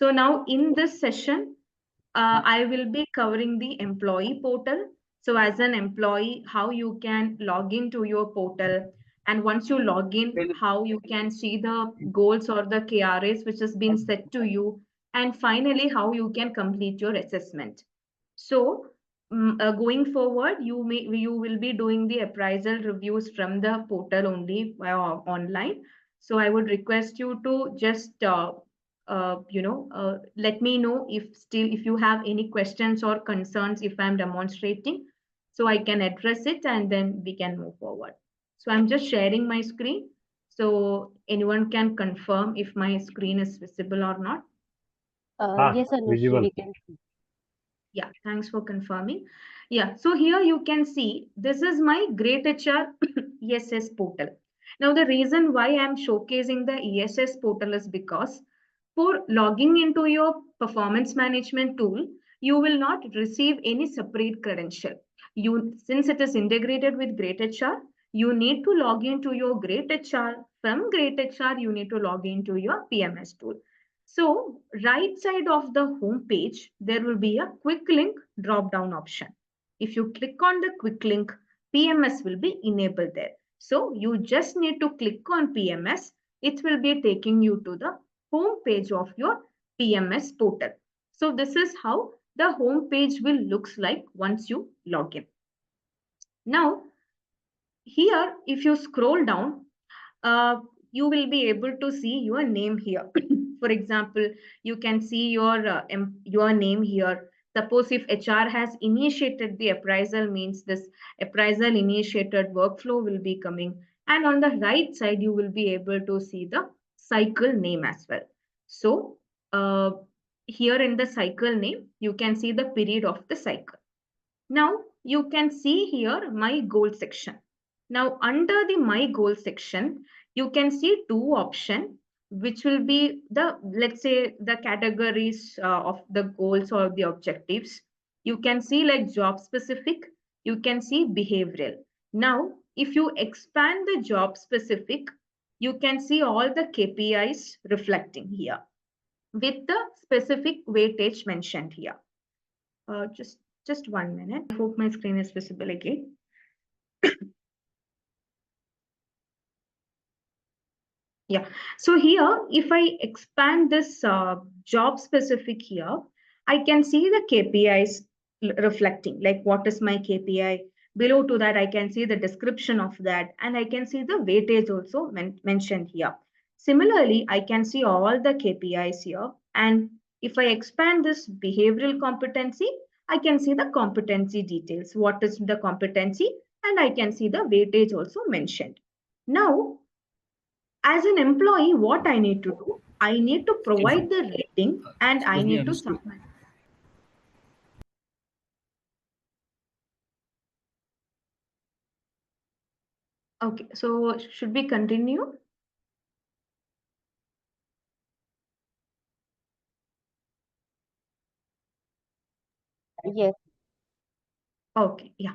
So now in this session, I will be covering the employee portal. So as an employee, how you can log into your portal. And once you log in, how you can see the goals or the KRAs which has been set to you. And finally, how you can complete your assessment. So going forward, you will be doing the appraisal reviews from the portal only online. So I would request you to just let me know if you have any questions or concerns if I'm demonstrating, so I can address it and then we can move forward. So I'm just sharing my screen. So anyone can confirm if my screen is visible or not. Yes, Anushri, Visible. we can. Yeah, thanks for confirming. Yeah, so here you can see this is my Great HR ESS portal. Now, the reason why I'm showcasing the ESS portal is because for logging into your performance management tool, you will not receive any separate credential. Since it is integrated with Great HR, you need to log into your Great HR. From Great HR, you need to log into your PMS tool. So right side of the home page, there will be a quick link drop down option. If you click on the quick link, PMS will be enabled there. So you just need to click on PMS. It will be taking you to the home page of your PMS portal. So this is how the home page will looks like once you log in. Now, here, if you scroll down, uh, you will be able to see your name here. For example, you can see your name here. Suppose if HR has initiated the appraisal, means this appraisal initiated workflow will be coming. And on the right side, you will be able to see the cycle name as well. So uh, here in the cycle name, you can see the period of the cycle. Now you can see here my goal section. Now under the my goal section, you can see two options, which will be the, let's say, the categories of the goals or the objectives. You can see like job specific, you can see behavioral. Now, if you expand the job specific, you can see all the KPIs reflecting here with the specific weightage mentioned here. Just 1 minute. I hope my screen is visible again. Yeah. So here, if I expand this job specific here, I can see the KPIs reflecting, like what is my KPI. Below to that, I can see the description of that, and I can see the weightage also mentioned here. Similarly, I can see all the KPIs here. And if I expand this behavioral competency, I can see the competency details. What is the competency? And I can see the weightage also mentioned. Now, as an employee, what I need to do? I need to provide the rating and I need to submit. Okay, so should we continue? Yes. Okay, yeah.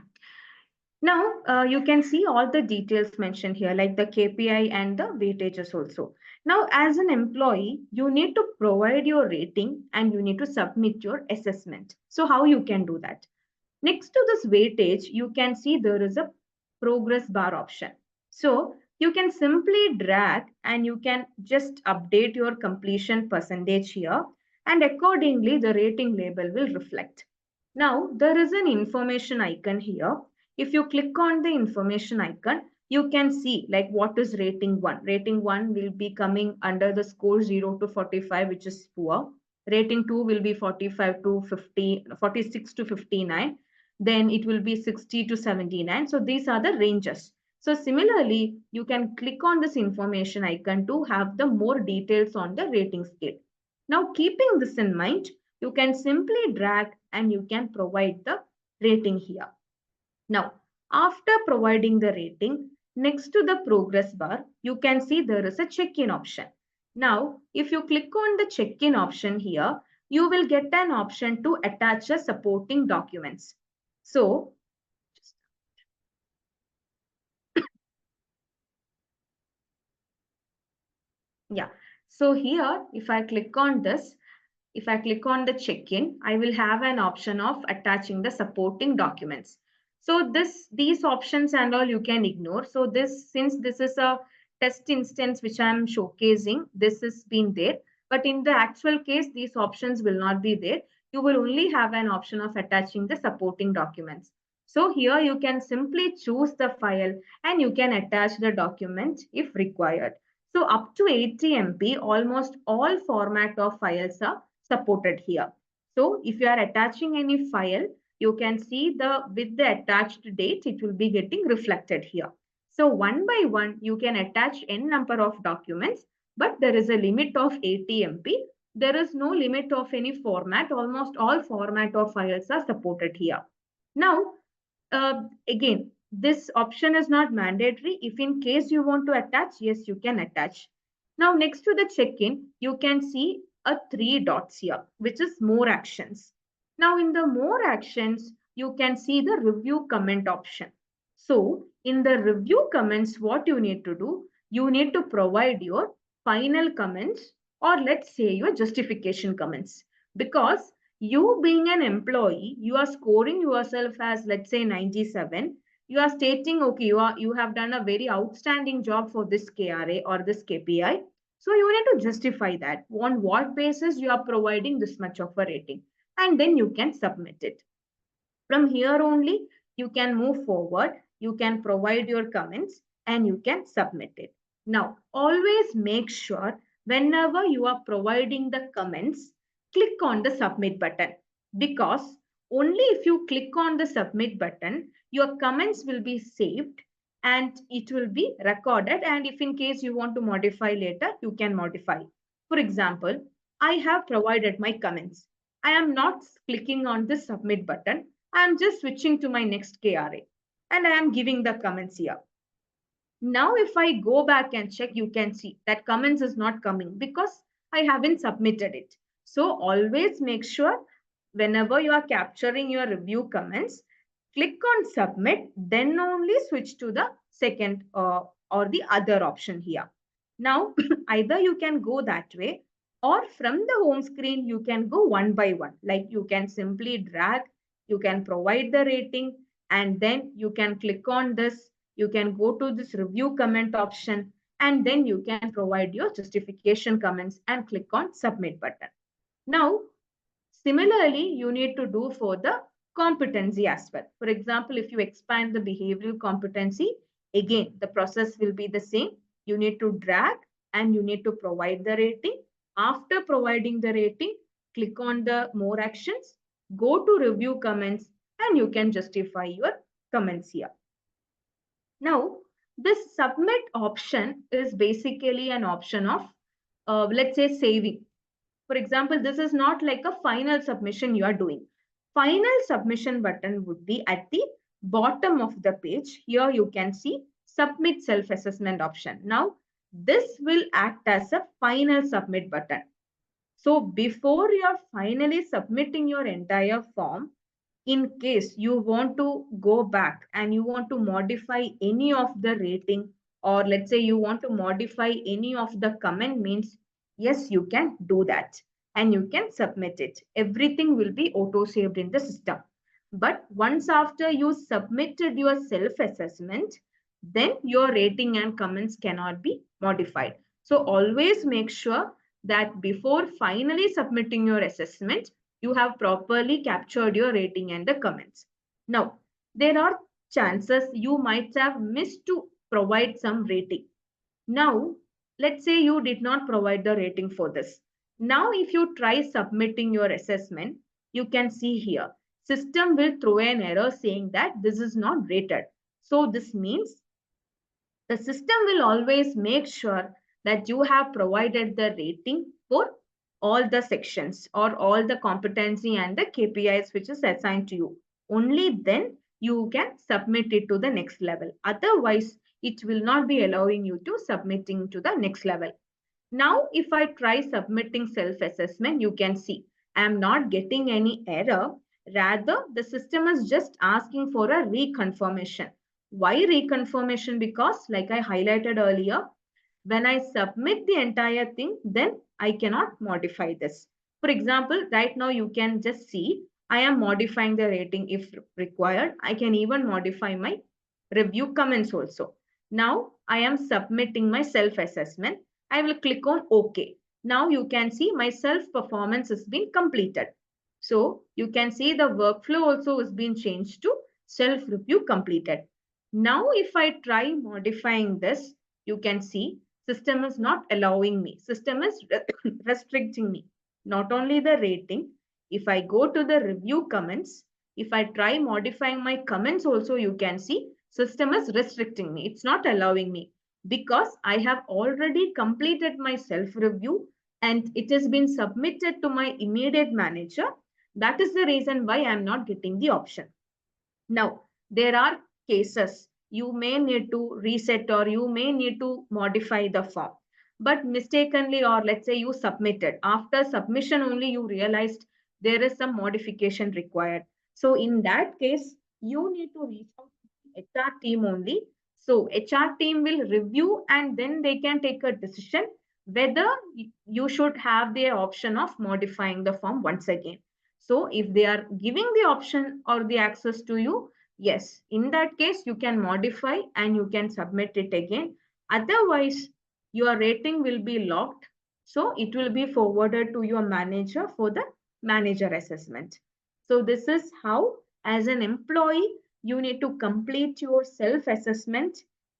Now you can see all the details mentioned here, like the KPI and the weightages also. Now, as an employee, you need to provide your rating and you need to submit your assessment. So how you can do that? Next to this weightage, you can see there is a progress bar option. So you can simply drag and you can just update your completion percentage here, and accordingly the rating label will reflect. Now there is an information icon here. If you click on the information icon, you can see like what is rating 1. Rating 1 will be coming under the score 0 to 45, which is poor. Rating 2 will be 45 to 50, 46 to 59. Then it will be 60 to 79. So these are the ranges. So similarly, you can click on this information icon to have the more details on the rating scale. Now, keeping this in mind, you can simply drag and you can provide the rating here. Now, after providing the rating, next to the progress bar, you can see there is a check-in option. Now, if you click on the check-in option here, you will get an option to attach a supporting documents. So, yeah. So here, if I click on this, if I click on the check-in, I will have an option of attaching the supporting documents. So these options and all you can ignore. So since this is a test instance which I'm showcasing, this has been there. But in the actual case, these options will not be there. You will only have an option of attaching the supporting documents. So here you can simply choose the file and you can attach the document if required. So up to 80 MB, almost all format of files are supported here. So if you are attaching any file, you can see with the attached date, it will be getting reflected here. So one by one, you can attach n number of documents, but there is a limit of 80 MB. There is no limit of any format. Almost all format of files are supported here. Now, again, this option is not mandatory. If in case you want to attach, yes, you can attach. Now, next to the check-in, you can see a 3 dots here, which is more actions. Now, in the more actions, you can see the review comment option. So, in the review comments, what you need to do, you need to provide your final comments, or let's say your justification comments, because you being an employee, you are scoring yourself as, let's say, 97. You are stating, okay, you have done a very outstanding job for this KRA or this KPI. So you need to justify that on what basis you are providing this much of a rating, and then you can submit it. From here only, you can move forward, you can provide your comments, and you can submit it. Now, always make sure whenever you are providing the comments, click on the submit button, because only if you click on the submit button, your comments will be saved and it will be recorded. And if in case you want to modify later, you can modify. For example, I have provided my comments. I am not clicking on the submit button. I'm just switching to my next KRA and I am giving the comments here. Now, if I go back and check, you can see that comments is not coming because I haven't submitted it. So always make sure whenever you are capturing your review comments, click on submit, then only switch to the second or the other option here. Now, either you can go that way, or from the home screen, you can go one by one. Like you can simply drag, you can provide the rating, and then you can click on this. You can go to this review comment option, and then you can provide your justification comments and click on submit button. Now, similarly, you need to do for the competency as well. For example, if you expand the behavioral competency, again, the process will be the same. You need to drag and you need to provide the rating. After providing the rating, click on the more actions, go to review comments, and you can justify your comments here. Now, this submit option is basically an option of, let's say, saving. For example, this is not like a final submission you are doing. Final submission button would be at the bottom of the page. Here you can see submit self-assessment option. Now, this will act as a final submit button. So before you are finally submitting your entire form, in case you want to go back and you want to modify any of the rating, or let's say you want to modify any of the comment, means yes, you can do that and you can submit it. Everything will be auto saved in the system. But once after you submitted your self assessment, then your rating and comments cannot be modified. So always make sure that before finally submitting your assessment, you have properly captured your rating and the comments. Now, there are chances you might have missed to provide some rating. Now, let's say you did not provide the rating for this. Now, if you try submitting your assessment, you can see here, system will throw an error saying that this is not rated. So this means the system will always make sure that you have provided the rating for all the sections or all the competency and the KPIs which is assigned to you. Only then you can submit it to the next level. Otherwise, it will not be allowing you to submitting to the next level. Now, if I try submitting self-assessment, you can see I am not getting any error. Rather, the system is just asking for a reconfirmation. Why reconfirmation? Because like I highlighted earlier, when I submit the entire thing, then I cannot modify this. For example, right now you can just see I am modifying the rating if required. I can even modify my review comments also. Now I am submitting my self-assessment. I will click on OK. Now you can see my self-performance has been completed. So you can see the workflow also has been changed to self-review completed. Now if I try modifying this, you can see system is not allowing me. System is restricting me. Not only the rating, if I go to the review comments, if I try modifying my comments also, you can see system is restricting me. It's not allowing me because I have already completed my self-review and it has been submitted to my immediate manager. That is the reason why I'm not getting the option. Now, there are cases you may need to reset or you may need to modify the form. But mistakenly, or let's say you submitted, after submission only you realized there is some modification required. So in that case, you need to reach out to the HR team only. So HR team will review and then they can take a decision whether you should have the option of modifying the form once again. So if they are giving the option or the access to you, yes, in that case, you can modify and you can submit it again. Otherwise, your rating will be locked. So it will be forwarded to your manager for the manager assessment. So this is how, as an employee, you need to complete your self-assessment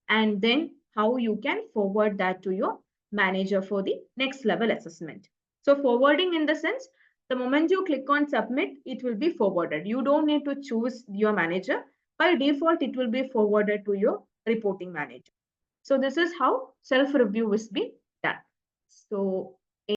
and then how you can forward that to your manager for the next level assessment. So forwarding in the sense, the moment you click on submit, it will be forwarded. You don't need to choose your manager. By default, it will be forwarded to your reporting manager. So this is how self-review is being done. So